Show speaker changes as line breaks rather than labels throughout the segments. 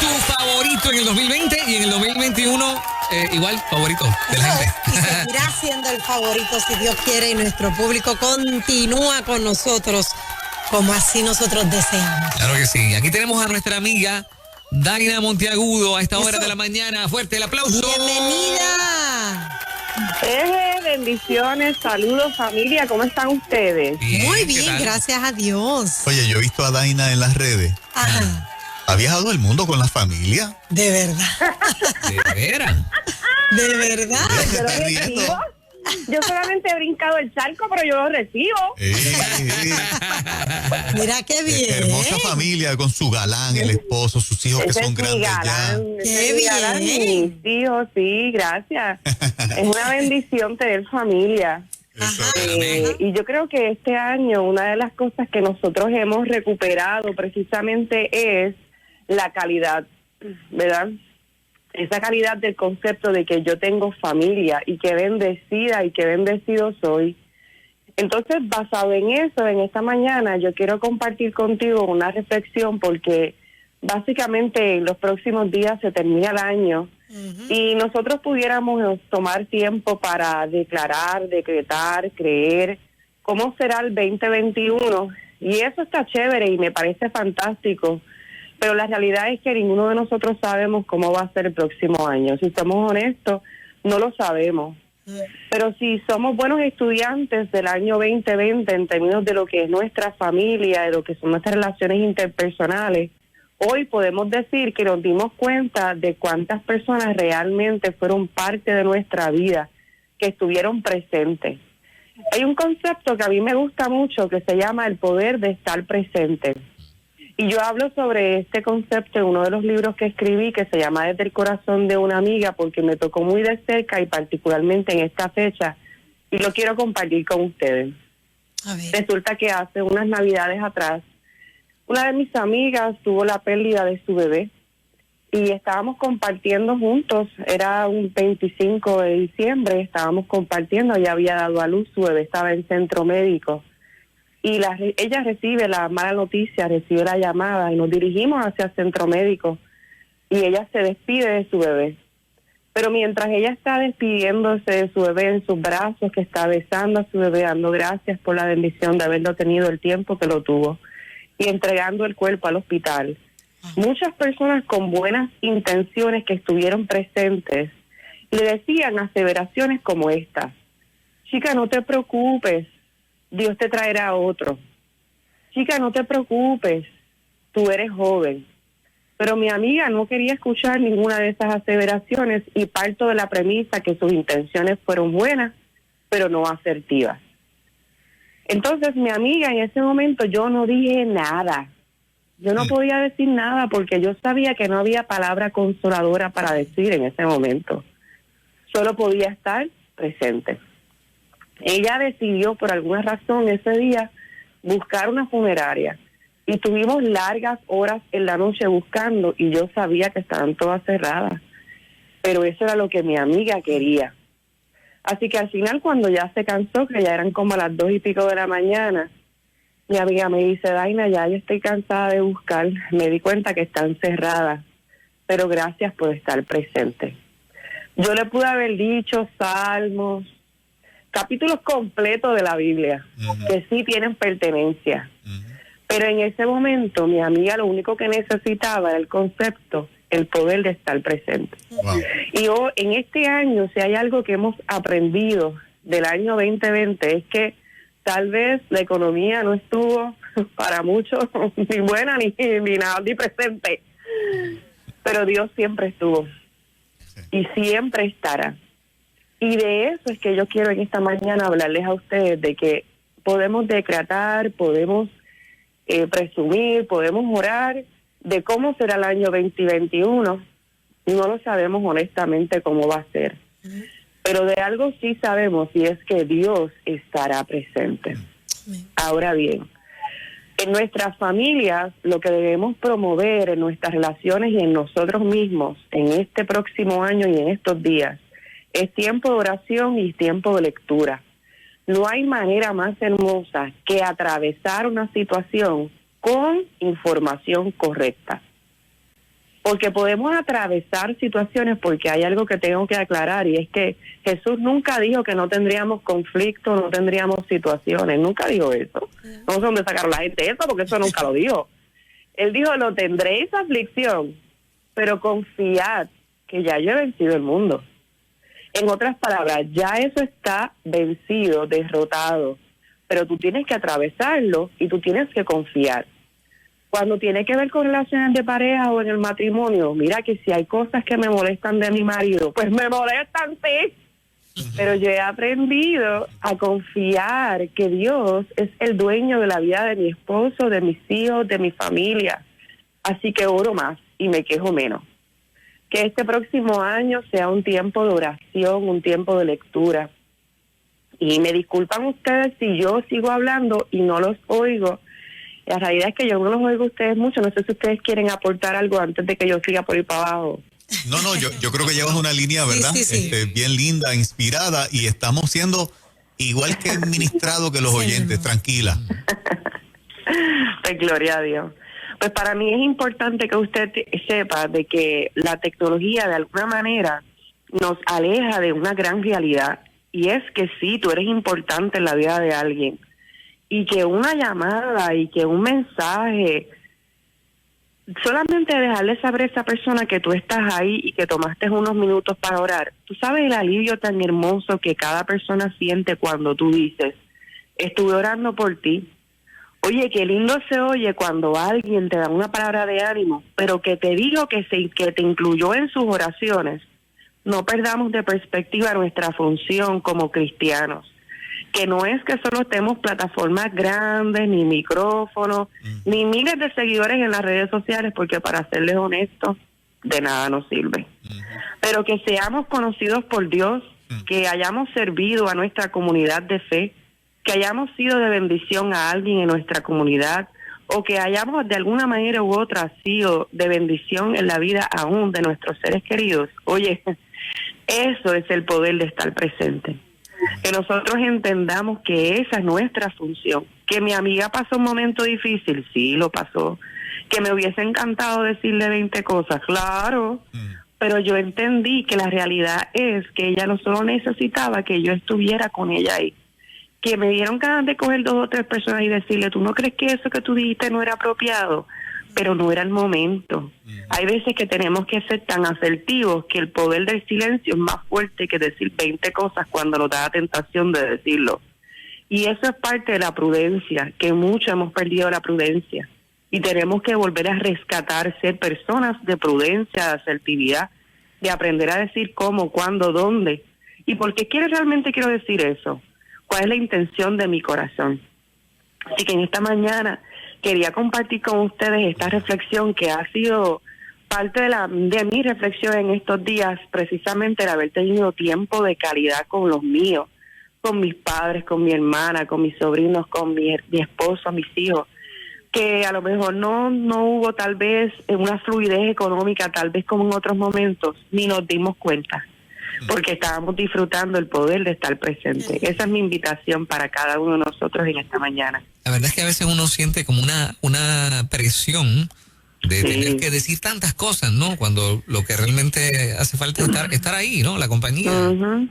Tu favorito en el 2020 y en el 2021, igual, favorito de la gente.
Y seguirá siendo el favorito si Dios quiere y nuestro público continúa con nosotros como así nosotros deseamos.
Claro que sí. Aquí tenemos a nuestra amiga Daina Monteagudo a esta hora de la mañana. Fuerte el aplauso.
¡Bienvenida!
Bendiciones, saludos familia, ¿cómo están ustedes?
Bien,
Muy
¿qué
bien,
tal?
gracias a Dios.
Oye, yo he visto a Daina en las redes.
Ajá,
¿Ha viajado el mundo con la familia?
de verdad,
¿De veras?
de verdad.
Yo lo
¿Estás riendo?
recibo. Yo solamente he brincado el charco, pero yo lo recibo.
Mira qué bien.
Hermosa familia con su galán, el esposo, sus hijos que
Ese
son
es mi
grandes
galán,
ya.
ese
Qué
es mi galán,
bien.
mis hijos, sí, gracias. Es una bendición tener familia. Y yo creo que este año una de las cosas que nosotros hemos recuperado precisamente es la calidad, ¿verdad? Esa calidad del concepto de que yo tengo familia y que bendecida y que bendecido soy. Entonces, basado en eso, en esta mañana yo quiero compartir contigo una reflexión porque básicamente en los próximos días se termina el año y nosotros pudiéramos tomar tiempo para declarar, decretar, creer cómo será el 2021 y eso está chévere y me parece fantástico. Pero la realidad es que ninguno de nosotros sabemos cómo va a ser el próximo año. Si somos honestos, no lo sabemos. Pero si somos buenos estudiantes del año 2020 en términos de lo que es nuestra familia, de lo que son nuestras relaciones interpersonales, hoy podemos decir que nos dimos cuenta de cuántas personas realmente fueron parte de nuestra vida, que estuvieron presentes. Hay un concepto que a mí me gusta mucho que se llama el poder de estar presente. Y yo hablo sobre este concepto en uno de los libros que escribí que se llama Desde el corazón de una amiga porque me tocó muy de cerca y particularmente en esta fecha y lo quiero compartir con ustedes.
A ver.
Resulta que hace unas navidades atrás una de mis amigas tuvo la pérdida de su bebé y estábamos compartiendo juntos, era un 25 de diciembre, estábamos compartiendo, ella había dado a luz, su bebé estaba en centro médico. Y ella recibe la mala noticia, recibe la llamada y nos dirigimos hacia el centro médico y ella se despide de su bebé. Pero mientras ella está despidiéndose de su bebé en sus brazos, que está besando a su bebé, dando gracias por la bendición de haberlo tenido el tiempo que lo tuvo y entregando el cuerpo al hospital, muchas personas con buenas intenciones que estuvieron presentes le decían aseveraciones como estas: chica, no te preocupes, Dios te traerá a otro. Chica, no te preocupes, tú eres joven. Pero mi amiga no quería escuchar ninguna de esas aseveraciones y parto de la premisa que sus intenciones fueron buenas, pero no asertivas. Entonces, mi amiga, en ese momento yo no dije nada. Yo no podía decir nada porque yo sabía que no había palabra consoladora para decir en ese momento. Solo podía estar presente. Ella decidió por alguna razón ese día buscar una funeraria y tuvimos largas horas en la noche buscando y yo sabía que estaban todas cerradas, pero eso era lo que mi amiga quería. Así que al final, cuando ya se cansó, que ya eran como las 2 y pico de la mañana, mi amiga me dice: Daina, ya yo estoy cansada de buscar, me di cuenta que están cerradas, pero gracias por estar presente. Yo le pude haber dicho salmos, capítulos completos de la Biblia, que sí tienen pertenencia. Pero en ese momento mi amiga lo único que necesitaba era el concepto, el poder de estar presente.
Wow.
Y en este año, si hay algo que hemos aprendido del año 2020, es que tal vez la economía no estuvo para muchos ni buena ni nada, ni presente. Pero Dios siempre estuvo y siempre estará. Y de eso es que yo quiero en esta mañana hablarles a ustedes, de que podemos decretar, podemos presumir, podemos orar de cómo será el año 2021. No lo sabemos honestamente cómo va a ser. Pero de algo sí sabemos, y es que Dios estará presente. Ahora bien, en nuestras familias, lo que debemos promover en nuestras relaciones y en nosotros mismos en este próximo año y en estos días es tiempo de oración y tiempo de lectura. No hay manera más hermosa que atravesar una situación con información correcta. Porque podemos atravesar situaciones, porque hay algo que tengo que aclarar, y es que Jesús nunca dijo que no tendríamos conflictos, no tendríamos situaciones, nunca dijo eso. No sé dónde sacaron la gente eso, porque eso nunca lo dijo. Él dijo, lo tendréis aflicción, pero confiad que ya yo he vencido el mundo. En otras palabras, ya eso está vencido, derrotado, pero tú tienes que atravesarlo y tú tienes que confiar. Cuando tiene que ver con relaciones de pareja o en el matrimonio, mira que si hay cosas que me molestan de mi marido, pues me molestan, sí. Pero yo he aprendido a confiar que Dios es el dueño de la vida de mi esposo, de mis hijos, de mi familia. Así que oro más y me quejo menos. Que este próximo año sea un tiempo de oración, un tiempo de lectura. Y me disculpan ustedes si yo sigo hablando y no los oigo. La realidad es que yo no los oigo a ustedes mucho. No sé si ustedes quieren aportar algo antes de que yo siga por ir para abajo.
No, yo creo que llevas una línea, ¿verdad?
Sí.
Bien linda, inspirada, y estamos siendo igual que administrado que los oyentes, tranquila.
Pues gloria a Dios. Pues para mí es importante que usted sepa de que la tecnología de alguna manera nos aleja de una gran realidad, y es que sí, tú eres importante en la vida de alguien, y que una llamada y que un mensaje, solamente dejarle saber a esa persona que tú estás ahí y que tomaste unos minutos para orar. Tú sabes el alivio tan hermoso que cada persona siente cuando tú dices, estuve orando por ti. Oye, qué lindo se oye cuando alguien te da una palabra de ánimo, pero que te digo que te incluyó en sus oraciones. No perdamos de perspectiva nuestra función como cristianos, que no es que solo tenemos plataformas grandes, ni micrófonos, ni miles de seguidores en las redes sociales, porque para serles honestos, de nada nos sirve. Pero que seamos conocidos por Dios, que hayamos servido a nuestra comunidad de fe, que hayamos sido de bendición a alguien en nuestra comunidad, o que hayamos de alguna manera u otra sido de bendición en la vida aún de nuestros seres queridos. Oye, eso es el poder de estar presente. Que nosotros entendamos que esa es nuestra función. Que mi amiga pasó un momento difícil, sí, lo pasó. Que me hubiese encantado decirle 20 cosas, claro, pero yo entendí que la realidad es que ella no solo necesitaba que yo estuviera con ella ahí, que me dieron ganas de coger 2 o 3 personas y decirle, ¿tú no crees que eso que tú dijiste no era apropiado? Pero no era el momento. Hay veces que tenemos que ser tan asertivos que el poder del silencio es más fuerte que decir 20 cosas cuando nos da la tentación de decirlo. Y eso es parte de la prudencia, que mucho hemos perdido la prudencia. Y tenemos que volver a rescatar, ser personas de prudencia, de asertividad, de aprender a decir cómo, cuándo, dónde. ¿Y por qué realmente quiero decir eso? ¿Cuál es la intención de mi corazón? Así que en esta mañana quería compartir con ustedes esta reflexión que ha sido parte de mi reflexión en estos días, precisamente el haber tenido tiempo de calidad con los míos, con mis padres, con mi hermana, con mis sobrinos, con mi esposo, mis hijos, que a lo mejor no hubo tal vez una fluidez económica, tal vez como en otros momentos, ni nos dimos cuenta, porque estábamos disfrutando el poder de estar presente. Esa es mi invitación para cada uno de nosotros en esta mañana.
La verdad es que a veces uno siente como una presión de tener que decir tantas cosas, ¿no? Cuando lo que realmente hace falta es estar ahí, ¿no? La compañía,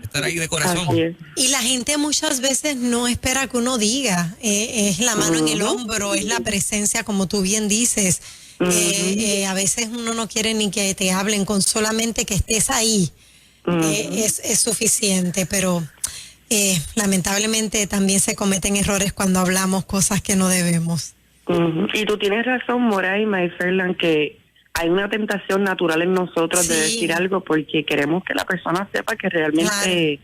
estar ahí de corazón.
Y la gente muchas veces no espera que uno diga, es la mano en el hombro, es la presencia, como tú bien dices. A veces uno no quiere ni que te hablen, con solamente que estés ahí es suficiente, pero lamentablemente también se cometen errores cuando hablamos cosas que no debemos.
Y tú tienes razón, Moraima y Ferland, que hay una tentación natural en nosotros de decir algo porque queremos que la persona sepa que realmente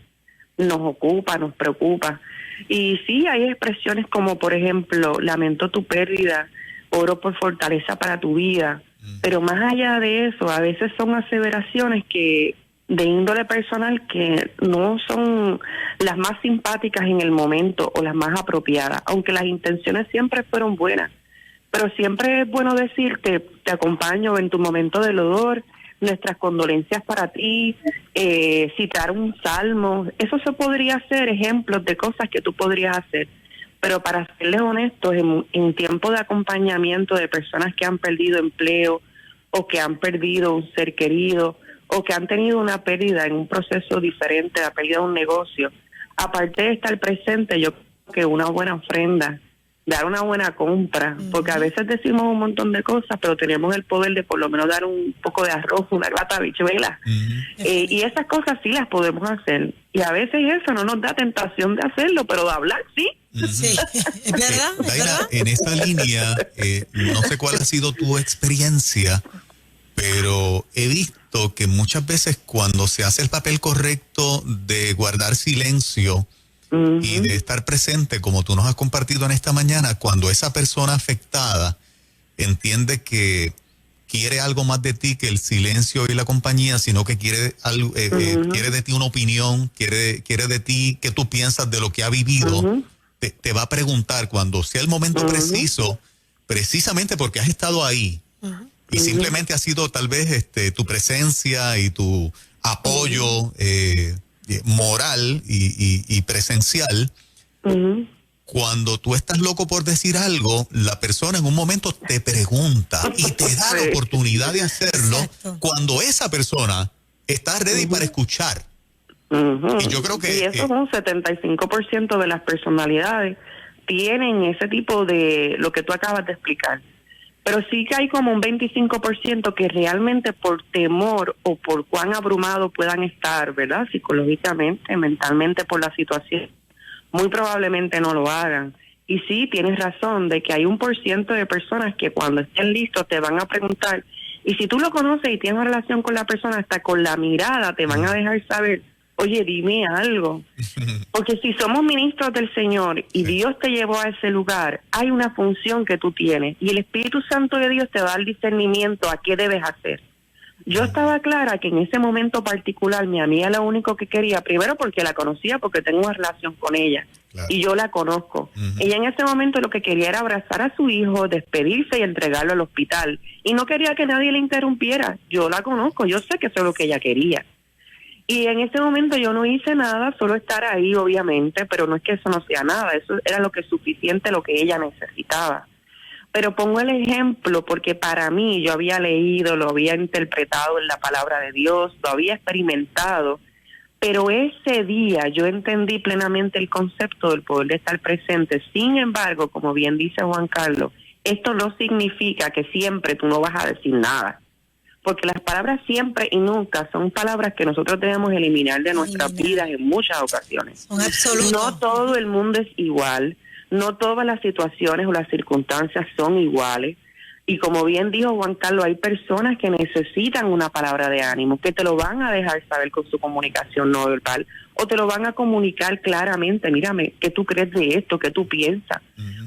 nos ocupa, nos preocupa. Y sí, hay expresiones como, por ejemplo, lamento tu pérdida, oro por fortaleza para tu vida. Pero más allá de eso, a veces son aseveraciones que de índole personal que no son las más simpáticas en el momento o las más apropiadas, aunque las intenciones siempre fueron buenas. Pero siempre es bueno decirte, te acompaño en tu momento de dolor, nuestras condolencias para ti, citar un salmo. Eso se podría hacer, ejemplos de cosas que tú podrías hacer. Pero para serles honestos, en tiempo de acompañamiento de personas que han perdido empleo o que han perdido un ser querido o que han tenido una pérdida en un proceso diferente, la pérdida de un negocio, aparte de estar presente, yo creo que una buena ofrenda, dar una buena compra, porque a veces decimos un montón de cosas, pero tenemos el poder de por lo menos dar un poco de arroz, una lata de habichuelas. Y esas cosas sí las podemos hacer. Y a veces eso no nos da tentación de hacerlo, pero de hablar sí.
Sí, es verdad.
Daira, en esta línea, no sé cuál ha sido tu experiencia, pero he visto que muchas veces cuando se hace el papel correcto de guardar silencio y de estar presente, como tú nos has compartido en esta mañana, cuando esa persona afectada entiende que quiere algo más de ti que el silencio y la compañía, sino que quiere algo, quiere de ti una opinión, quiere de ti que tú piensas de lo que ha vivido, te va a preguntar cuando sea el momento preciso, precisamente porque has estado ahí. Y simplemente ha sido tal vez tu presencia y tu apoyo moral y presencial. Cuando tú estás loco por decir algo, la persona en un momento te pregunta y te da la oportunidad de hacerlo. Exacto. Cuando esa persona está ready para escuchar. Y yo creo que...
Y eso es un 75% de las personalidades tienen ese tipo de lo que tú acabas de explicar. Pero sí que hay como un 25% que realmente por temor o por cuán abrumados puedan estar, ¿verdad? Psicológicamente, mentalmente por la situación, muy probablemente no lo hagan. Y sí, tienes razón de que hay un % de personas que cuando estén listos te van a preguntar. Y si tú lo conoces y tienes una relación con la persona, hasta con la mirada te van a dejar saber, oye, dime algo. Porque si somos ministros del Señor y Dios te llevó a ese lugar, hay una función que tú tienes y el Espíritu Santo de Dios te va a dar discernimiento a qué debes hacer. Yo estaba clara que en ese momento particular mi amiga lo único que quería, primero porque la conocía, porque tengo una relación con ella, y yo la conozco. Ella en ese momento lo que quería era abrazar a su hijo, despedirse y entregarlo al hospital. Y no quería que nadie le interrumpiera. Yo la conozco, yo sé que eso es lo que ella quería. Y en ese momento yo no hice nada, solo estar ahí, obviamente, pero no es que eso no sea nada, eso era lo que es suficiente, lo que ella necesitaba. Pero pongo el ejemplo porque para mí yo había leído, lo había interpretado en la palabra de Dios, lo había experimentado, pero ese día yo entendí plenamente el concepto del poder de estar presente. Sin embargo, como bien dice Juan Carlos, esto no significa que siempre tú no vas a decir nada. Porque las palabras siempre y nunca son palabras que nosotros debemos eliminar de nuestras vidas en muchas ocasiones. No todo el mundo es igual, no todas las situaciones o las circunstancias son iguales. Y como bien dijo Juan Carlos, hay personas que necesitan una palabra de ánimo, que te lo van a dejar saber con su comunicación no verbal, o te lo van a comunicar claramente, mírame, ¿qué tú crees de esto? ¿Qué tú piensas?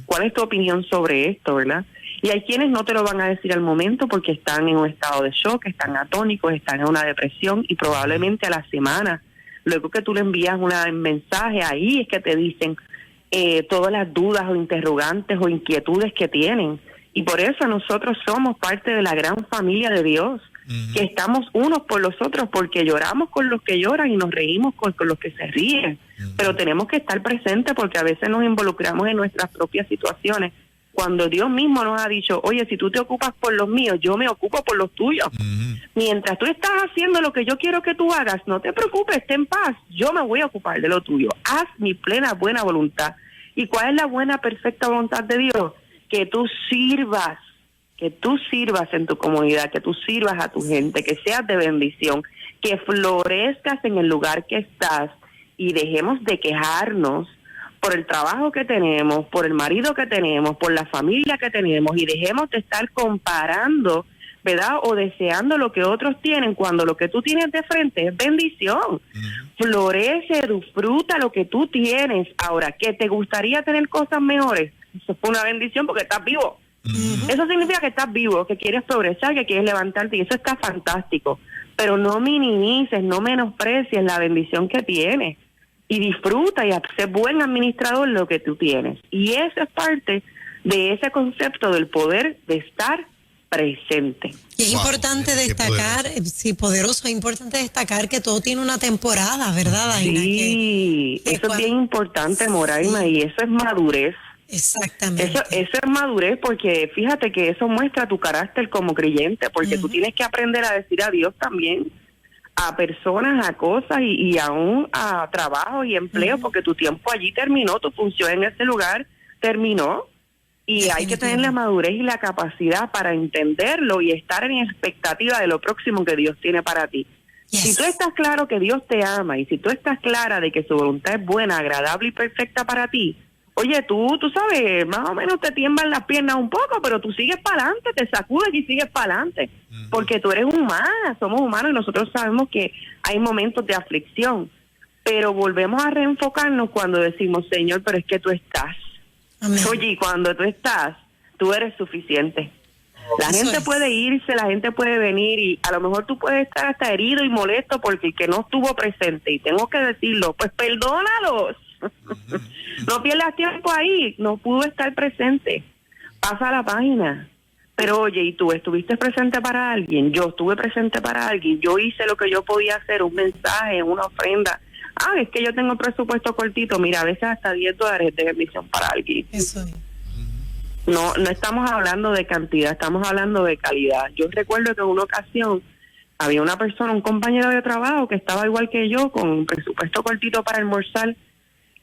¿Cuál es tu opinión sobre esto, verdad? Y hay quienes no te lo van a decir al momento porque están en un estado de shock, están atónicos, están en una depresión y probablemente a la semana, luego que tú le envías un mensaje, ahí es que te dicen todas las dudas o interrogantes o inquietudes que tienen. Y por eso nosotros somos parte de la gran familia de Dios, que estamos unos por los otros porque lloramos con los que lloran y nos reímos con los que se ríen. Pero tenemos que estar presentes porque a veces nos involucramos en nuestras propias situaciones. Cuando Dios mismo nos ha dicho, oye, si tú te ocupas por los míos, yo me ocupo por los tuyos. Mientras tú estás haciendo lo que yo quiero que tú hagas, no te preocupes, ten paz, yo me voy a ocupar de lo tuyo. Haz mi plena buena voluntad. ¿Y cuál es la buena, perfecta voluntad de Dios? Que tú sirvas en tu comunidad, que tú sirvas a tu gente, que seas de bendición, que florezcas en el lugar que estás y dejemos de quejarnos por el trabajo que tenemos, por el marido que tenemos, por la familia que tenemos y dejemos de estar comparando, ¿verdad? O deseando lo que otros tienen cuando lo que tú tienes de frente es bendición. Florece, disfruta lo que tú tienes. Ahora, ¿que te gustaría tener cosas mejores? Eso es una bendición porque estás vivo. Eso significa que estás vivo, que quieres progresar, que quieres levantarte y eso está fantástico. Pero no minimices, no menosprecies la bendición que tienes. Y disfruta y sé buen administrador de lo que tú tienes. Y eso es parte de ese concepto del poder de estar presente.
Y es importante destacar, sí, poderoso, es importante destacar que todo tiene una temporada, ¿verdad, Daina?
Sí, eso es bien importante, Moraima, sí. Y eso es madurez.
Exactamente.
Eso es madurez, porque fíjate que eso muestra tu carácter como creyente, porque tú tienes que aprender a decir adiós también a personas, a cosas y aún a trabajo y empleo, porque tu tiempo allí terminó, tu función en ese lugar terminó. Y hay que tener la madurez y la capacidad para entenderlo y estar en expectativa de lo próximo que Dios tiene para ti. Si tú estás claro que Dios te ama y si tú estás clara de que su voluntad es buena, agradable y perfecta para ti, oye, tú sabes, más o menos te tiemblan las piernas un poco, pero tú sigues para adelante, te sacudes y sigues para adelante, porque tú eres humana, somos humanos y nosotros sabemos que hay momentos de aflicción, pero volvemos a reenfocarnos cuando decimos, Señor, pero es que tú estás. Amén. Oye, cuando tú estás, tú eres suficiente. La gente puede irse, la gente puede venir y a lo mejor tú puedes estar hasta herido y molesto porque el que no estuvo presente, y tengo que decirlo, pues perdónalos. No pierdas tiempo ahí, no pudo estar presente. Pasa la página. Pero oye, ¿y tú estuviste presente para alguien? Yo estuve presente para alguien. Yo hice lo que yo podía hacer, un mensaje, una ofrenda. Es que yo tengo un presupuesto cortito. Mira, a veces hasta $10 de bendición para alguien.
Eso es.
No estamos hablando de cantidad, estamos hablando de calidad. Yo recuerdo que en una ocasión había una persona, un compañero de trabajo que estaba igual que yo, con un presupuesto cortito para almorzar,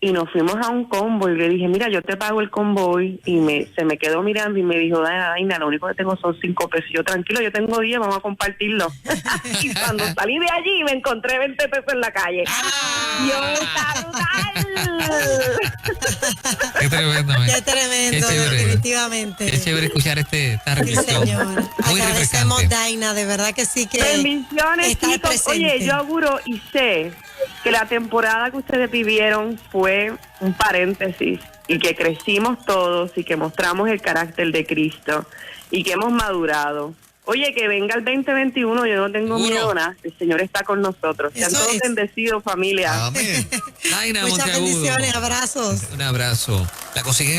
y nos fuimos a un convoy y le dije, mira, yo te pago el convoy, y se me quedó mirando y me dijo, Daina, lo único que tengo son 5 pesos. Yo, tranquilo, yo tengo 10, vamos a compartirlo. Y cuando salí de allí me encontré 20 pesos en la calle. ¡Yo, está brutal!
Qué tremendo,
Qué tremendo, definitivamente.
Qué chévere escuchar esta reflexión.
Sí,
muy
agradecemos,
refrescante.
Daina, de verdad que sí que
bendiciones, chicos. Oye, yo auguro y sé que la temporada que ustedes vivieron fue un paréntesis y que crecimos todos y que mostramos el carácter de Cristo y que hemos madurado. Oye, que venga el 2021, yo no tengo miedo nada, el Señor está con nosotros. Sean todos bendecidos, familia.
Amén.
Daina
Muchas
Monteagudo.
bendiciones, abrazos.
Un abrazo. La consiguen en